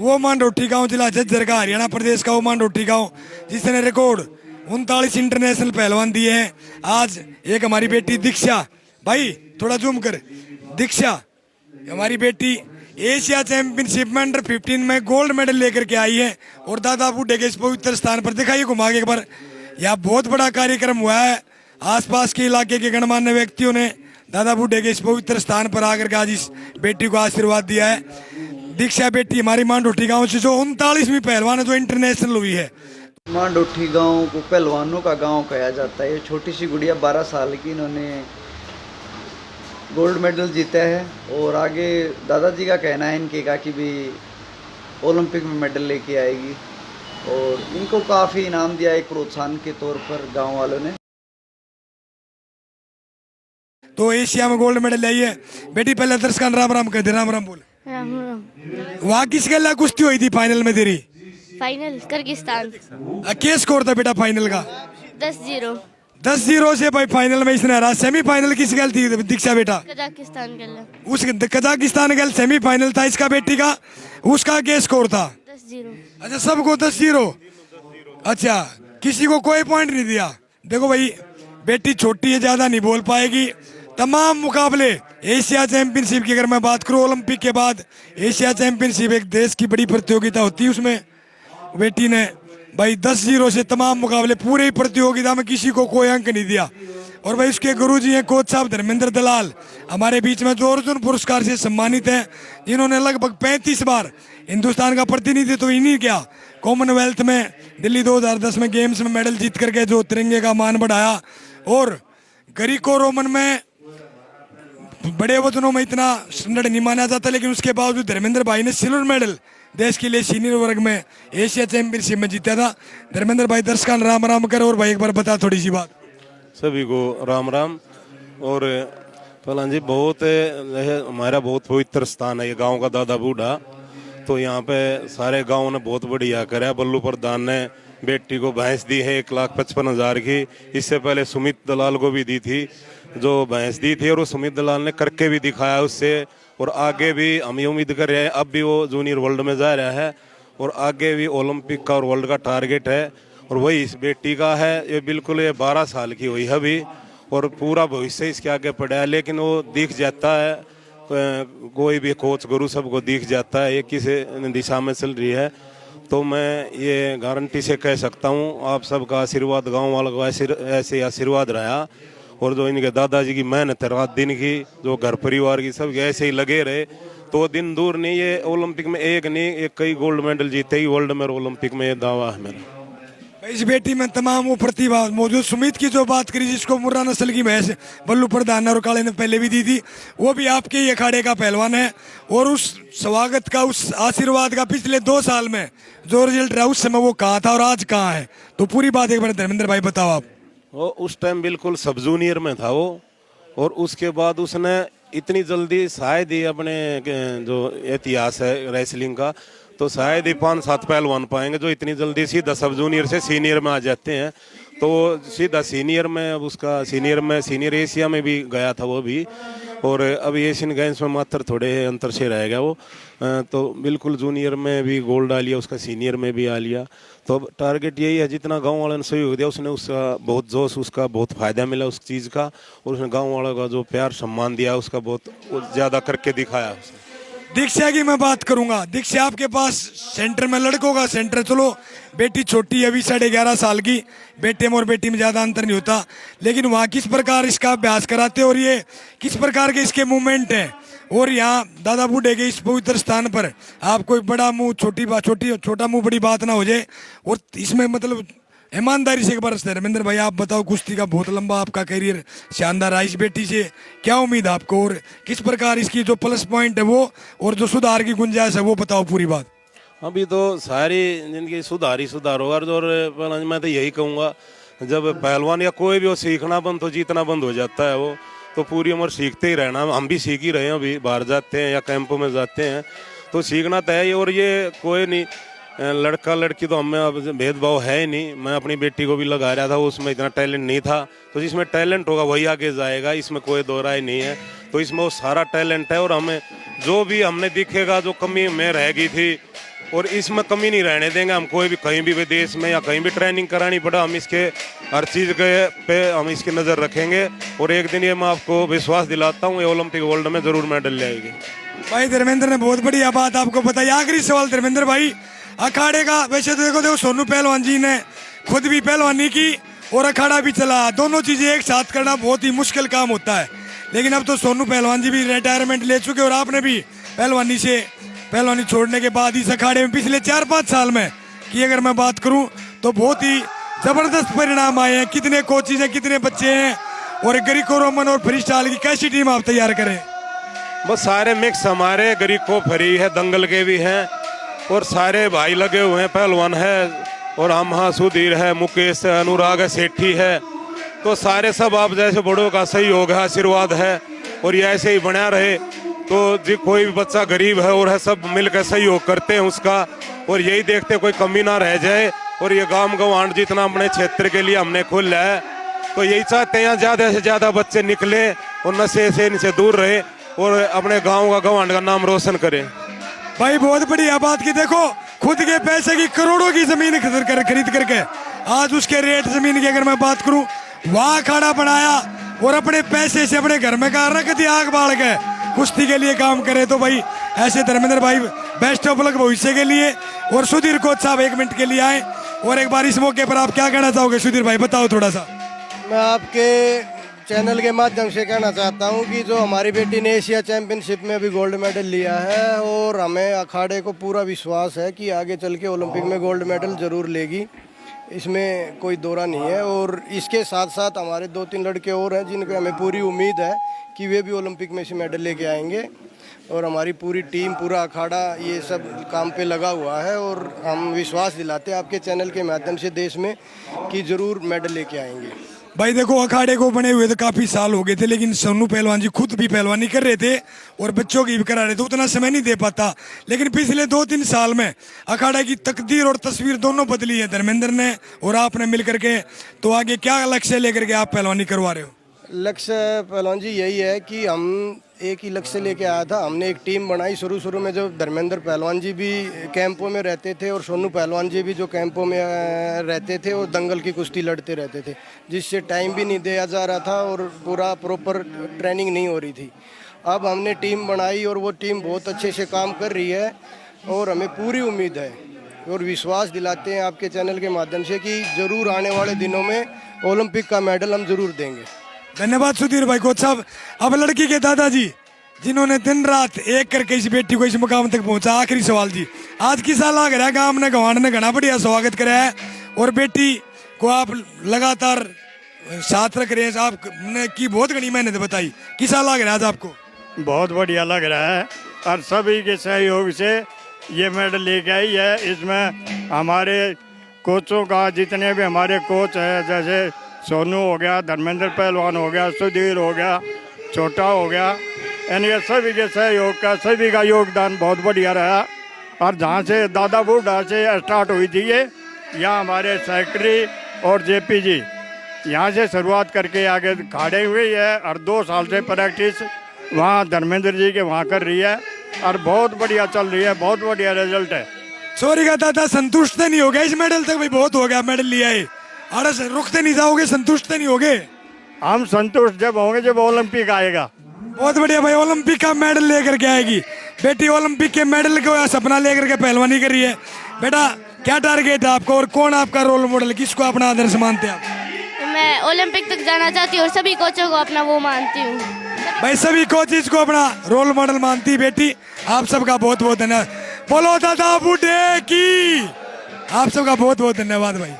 वो मांडोठी गांव जिला झज्जर का हरियाणा प्रदेश का वो मांडोठी गांव जिसने रिकॉर्ड 39 इंटरनेशनल पहलवान दिए हैं। आज एक हमारी बेटी दीक्षा, भाई थोड़ा जूम कर, दीक्षा हमारी बेटी एशिया चैंपियनशिप में अंडर 15 में गोल्ड मेडल लेकर के आई है। और दादा बूढ़े के इस पवित्र स्थान पर दिखाइए घुमा के एक बार, यह बहुत बड़ा कार्यक्रम हुआ है। आसपास के इलाके के गणमान्य व्यक्तियों ने दादा बूढ़े के इस पवित्र स्थान पर आकर के आज इस बेटी को आशीर्वाद दिया है। दीक्षा बेटी हमारी मांडोठी गांव से जो 39वीं पहलवान है जो इंटरनेशनल हुई है। मांडोठी गांव को पहलवानों का गांव कहा जाता है। ये छोटी सी गुड़िया 12 साल की, इन्होंने गोल्ड मेडल जीता है और आगे दादाजी का कहना है इनके का कि भी ओलंपिक में मेडल लेके आएगी। और इनको काफ़ी इनाम दिया एक प्रोत्साहन के तौर पर गांव वालों ने। तो एशिया में गोल्ड मेडल लाई है बेटी। पहले दर्शक राम राम कह दे, राम राम बोल। राम राम। वहाँ किसके लिए कुश्ती हुई थी फाइनल में तेरी? Final Kyrgyzstan. क्या स्कोर था बेटा फाइनल का? 10-0। 10-0 से भाई फाइनल में इसने हरा। सेमीफाइनल किस गल थी दीक्षा बेटा? कजाकिस्तान के लिए। उस कजाकिस्तान गल सेमीफाइनल था इसका बेटी का। उसका क्या स्कोर था? 10-0। अच्छा सबको 10-0। अच्छा किसी को कोई पॉइंट नहीं दिया। देखो भाई बेटी छोटी है, ज्यादा नहीं बोल पाएगी। तमाम मुकाबले एशिया चैंपियनशिप की अगर मैं बात करूं, ओलंपिक के बाद एशिया चैंपियनशिप एक देश की बड़ी प्रतियोगिता होती है। उसमें बेटी ने भाई 10-0 से तमाम मुकाबले पूरे प्रतियोगिता में किसी को कोई अंक नहीं दिया। और भाई उसके गुरुजी हैं कोच साहब धर्मेंद्र दलाल, हमारे बीच में जो अर्जुन पुरस्कार से सम्मानित हैं, जिन्होंने लगभग 35 बार हिंदुस्तान का प्रतिनिधित्व इन्हीं किया। कॉमनवेल्थ में दिल्ली 2010 में गेम्स में मेडल जीत करके जो तिरंगे का मान बढ़ाया। और ग्रीको रोमन में बड़े वजनों में इतना स्टैंडर्ड नहीं माना जाता, लेकिन उसके बावजूद धर्मेंद्र भाई ने सिल्वर मेडल देश के लिए सीनियर वर्ग में एशिया चैंपियनशिप में जीता था। धर्मेंद्र भाई दर्शकान राम राम कर। और भाई एक बार बता थोड़ी सी बात। सभी को राम राम। और पहला जी बहुत हमारा बहुत पवित्र स्थान है ये गांव का दादा बूढ़ा। तो यहाँ पे सारे गांव ने बहुत बढ़िया करा। बल्लू प्रधान ने बेटी को भैंस दी है 1,55,000 की। इससे पहले सुमित दलाल को भी दी थी जो भैंस दी थी, और वो सुमित दलाल ने करके भी दिखाया उससे। और आगे भी हम ये उम्मीद कर रहे हैं, अब भी वो जूनियर वर्ल्ड में जा रहा है और आगे भी ओलंपिक का और वर्ल्ड का टारगेट है। और वही इस बेटी का है। ये बिल्कुल ये 12 साल की हुई है अभी और पूरा भविष्य इसके आगे पड़ा है। लेकिन वो दिख जाता है, कोई भी कोच गुरु सबको दिख जाता है ये किस दिशा में चल रही है। तो मैं ये गारंटी से कह सकता हूँ आप सबका आशीर्वाद, गांव वालों का ऐसे आशीर्वाद रहा। और जो इनके दादाजी की मेहनत रात दिन की, जो घर परिवार की सब ऐसे ही लगे रहे, तो दिन दूर नहीं ये ओलंपिक में एक नहीं एक कई गोल्ड मेडल जीते ही वर्ल्ड में ओलंपिक में। ये दावा है मेरा। इस बेटी में तमाम वो प्रतिभा मौजूद। सुमित की जो बात करी, जिसको मुर्रा नस्ल की भैंस बल्लू प्रधान और काले ने पहले भी दी थी, वो भी आपके ही अखाड़े का पहलवान है। और उस स्वागत का, उस आशीर्वाद का पिछले 2 साल में जो रिजल्ट रहा, उस समय वो कहाँ था और आज कहाँ है? तो पूरी बात एक बार धर्मेंद्र भाई बताओ आप। वो उस टाइम बिल्कुल सब जूनियर में था वो। और उसके बाद उसने इतनी जल्दी शायद ही अपने जो इतिहास है रेसलिंग का, तो शायद ही 5-7 पहलवान पाएंगे जो इतनी जल्दी सीधा सब जूनियर से सीनियर में आ जाते हैं। तो सीधा सीनियर में, अब उसका सीनियर एशिया में भी गया था वो भी। और अभी एशियन गेम्स में मात्र थोड़े अंतर से रह गया वो। तो बिल्कुल जूनियर में भी गोल्ड आ लिया, उसका सीनियर में भी आ लिया। तो अब टारगेट यही है, जितना गांव वालों ने सहयोग दिया उसने, उसका बहुत जोश, उसका बहुत फायदा मिला उस चीज़ का। और उसने गांव वालों का जो प्यार सम्मान दिया उसका बहुत ज़्यादा करके दिखाया उसने। दीक्षा की मैं बात करूंगा। दीक्षा आपके पास सेंटर में लड़कों का सेंटर, चलो बेटी छोटी है अभी 11.5 साल की, बेटे में और बेटी में ज़्यादा अंतर नहीं होता, लेकिन वहाँ किस प्रकार इसका अभ्यास कराते हैं और ये किस प्रकार के इसके मूवमेंट हैं? और यहाँ दादा बूढ़े के इस पवित्र स्थान पर आप कोई बड़ा मुंह छोटा मुंह बड़ी बात ना हो जाए। और इसमें मतलब ईमानदारी से एक बार धर्मेंद्र भाई आप बताओ, कुश्ती का बहुत लंबा आपका करियर शानदार है, इस बेटी से क्या उम्मीद है आपको और किस प्रकार इसकी जो प्लस पॉइंट है वो और जो सुधार की गुंजाइश है वो बताओ पूरी बात। अभी तो सारी जिनकी सुधार ही सुधार होगा। और मैं तो यही कहूँगा, जब पहलवान या कोई भी हो सीखना बंद तो जीतना बंद हो जाता है वो। तो पूरी उम्र सीखते ही रहना, हम भी सीख ही रहे हैं। अभी बाहर जाते हैं या कैंपों में जाते हैं तो सीखना तो है ही। और ये कोई नहीं लड़का लड़की तो हमें अब भेदभाव है ही नहीं। मैं अपनी बेटी को भी लगा रहा था, उसमें इतना टैलेंट नहीं था, तो जिसमें टैलेंट होगा वही आगे जाएगा, इसमें कोई दो राय नहीं है। तो इसमें वो सारा टैलेंट है। और हमें जो भी हमने दिखेगा जो कमी में रह गई थी और इसमें कमी नहीं रहने देंगे। हम कोई भी कहीं भी विदेश में या कहीं भी ट्रेनिंग करानी पड़ा, हम इसके हर चीज़ के पे हम इसकी नज़र रखेंगे और एक दिन ये मैं आपको विश्वास दिलाता हूँ, ये ओलंपिक गोल्ड में ज़रूर मेडल ले आएगी। भाई धर्मेंद्र ने बहुत बढ़िया बात आपको बताई। आखिरी सवाल धर्मेंद्र भाई, अखाड़े का वैसे तो देखो सोनू पहलवान जी ने खुद भी पहलवानी की और अखाड़ा भी चला, दोनों चीजें एक साथ करना बहुत ही मुश्किल काम होता है। लेकिन अब तो सोनू पहलवान जी भी रिटायरमेंट ले चुके और आपने भी पहलवानी छोड़ने के बाद इस अखाड़े में पिछले 4-5 साल में की अगर मैं बात करूं तो बहुत ही जबरदस्त परिणाम आए हैं। कितने कोचेज हैं, कितने बच्चे हैं और ग्रीको रोमन और फ्री स्टाइल की कैसी टीम आप तैयार करें? बस सारे मिक्स हमारे ग्रीको फ्री है, दंगल के भी हैं और सारे भाई लगे हुए हैं, पहलवान है और हम हाँ सुधीर है, मुकेश है, अनुराग है, सेठी है, तो सारे सब आप जैसे बड़ों का सहयोग है, आशीर्वाद है और ये ऐसे ही बना रहे। तो जी कोई भी बच्चा गरीब है और है सब मिलकर सहयोग करते हैं उसका और यही देखते कोई कमी ना रह जाए। और ये गांव गंवाड़ जितना अपने क्षेत्र के लिए हमने खोला है तो यही चाहते हैं ज़्यादा से ज़्यादा बच्चे निकले और नशे से इनसे दूर रहे और अपने गाँव का गंवाड़ का नाम रोशन करें। भाई बहुत बढ़िया बात की, देखो खुद के पैसे की करोड़ों की जमीन खरीद करके आज उसके रेट जमीन की अगर मैं बात करूं, वहां अखाड़ा बनाया और अपने पैसे से अपने घर में कहा रख दिया आग बाढ़ के कुश्ती के लिए काम करे। तो भाई ऐसे धर्मेंद्र भाई बेस्ट ऑफ लक भविष्य के लिए। और सुधीर कोच साहब 1 मिनट के लिए आए और एक बार इस मौके पर आप क्या कहना चाहोगे सुधीर भाई, बताओ थोड़ा सा। मैं आपके चैनल के माध्यम से कहना चाहता हूं कि जो हमारी बेटी ने एशिया चैंपियनशिप में अभी गोल्ड मेडल लिया है और हमें अखाड़े को पूरा विश्वास है कि आगे चल के ओलंपिक में गोल्ड मेडल ज़रूर लेगी, इसमें कोई दौरा नहीं है। और इसके साथ साथ हमारे 2-3 लड़के और हैं जिन पे हमें पूरी उम्मीद है कि वे भी ओलंपिक में से मेडल लेके आएंगे और हमारी पूरी टीम, पूरा अखाड़ा ये सब काम पे लगा हुआ है और हम विश्वास दिलाते हैं आपके चैनल के माध्यम से देश में कि ज़रूर मेडल लेके आएंगे। भाई देखो अखाड़े को बने हुए तो काफी साल हो गए थे, लेकिन सोनू पहलवान जी खुद भी पहलवानी कर रहे थे और बच्चों की भी करा रहे थे, उतना समय नहीं दे पाता। लेकिन पिछले 2-3 साल में अखाड़े की तकदीर और तस्वीर दोनों बदली है धर्मेंद्र ने और आपने मिलकर के। तो आगे क्या लक्ष्य लेकर के आप पहलवानी करवा रहे हो? लक्ष्य पहलवान जी यही है कि हम एक ही लक्ष्य लेके आया था। हमने एक टीम बनाई शुरू में, जो धर्मेंद्र पहलवान जी भी कैंपों में रहते थे और सोनू पहलवान जी भी जो कैंपों में रहते थे और दंगल की कुश्ती लड़ते रहते थे, जिससे टाइम भी नहीं दिया जा रहा था और पूरा प्रॉपर ट्रेनिंग नहीं हो रही थी। अब हमने टीम बनाई और वो टीम बहुत अच्छे से काम कर रही है और हमें पूरी उम्मीद है और विश्वास दिलाते हैं आपके चैनल के माध्यम से कि ज़रूर आने वाले दिनों में ओलंपिक का मेडल हम ज़रूर देंगे। धन्यवाद सुधीर भाई। कोच साहब, अब लड़की के दादाजी जिन्होंने दिन रात एक करके इस बेटी को इस मुकाम तक पहुंचा, आखिरी सवाल जी, आज किसा लग रहा है गांव ने गवान ने घना बढ़िया स्वागत करा है और बेटी को आप लगातार साथ रख रहे हैं, आपने की बहुत घनी मेहनत बताई, किसा लग रहा है आज आपको? बहुत बढ़िया लग रहा है और सभी के सहयोग से ये मेडल लेके आई है। इसमें हमारे कोचों का, जितने भी हमारे कोच हैं, जैसे सोनू हो गया, धर्मेंद्र पहलवान हो गया, सुधीर हो गया, छोटा हो गया, इनके सभी के सहयोग का, सभी का योगदान बहुत बढ़िया रहा। और जहाँ से दादा बूढ़ा से स्टार्ट हुई थी ये, यहाँ हमारे सेक्रेटरी और जेपी जी यहाँ से शुरुआत करके आगे खड़े हुए है और 2 साल से प्रैक्टिस वहाँ धर्मेंद्र जी के वहाँ कर रही है और बहुत बढ़िया चल रही है, बहुत बढ़िया रिजल्ट है। सॉरी का दादा संतुष्ट नहीं हो गया इस मेडल तक? भाई बहुत हो गया, मेडल लिया है, अरे रुकते नहीं जाओगे, संतुष्ट नहीं होगे? हम संतुष्ट जब होंगे जब ओलंपिक आएगा। बहुत बढ़िया भाई, ओलंपिक का मेडल लेकर के आएगी बेटी, ओलंपिक के मेडल को सपना लेकर के पहलवानी कर रही है। बेटा क्या टारगेट है आपको और कौन आपका रोल मॉडल, किसको अपना आदर्श मानते हैं आप? मैं ओलंपिक तक जाना चाहती हूँ और सभी कोचों को अपना वो मानती हूँ। भाई सभी कोचेज को अपना रोल मॉडल मानती बेटी, आप सबका बहुत बहुत धन्यवाद। बोलो दादा बूढ़े की, आप सबका बहुत बहुत धन्यवाद भाई।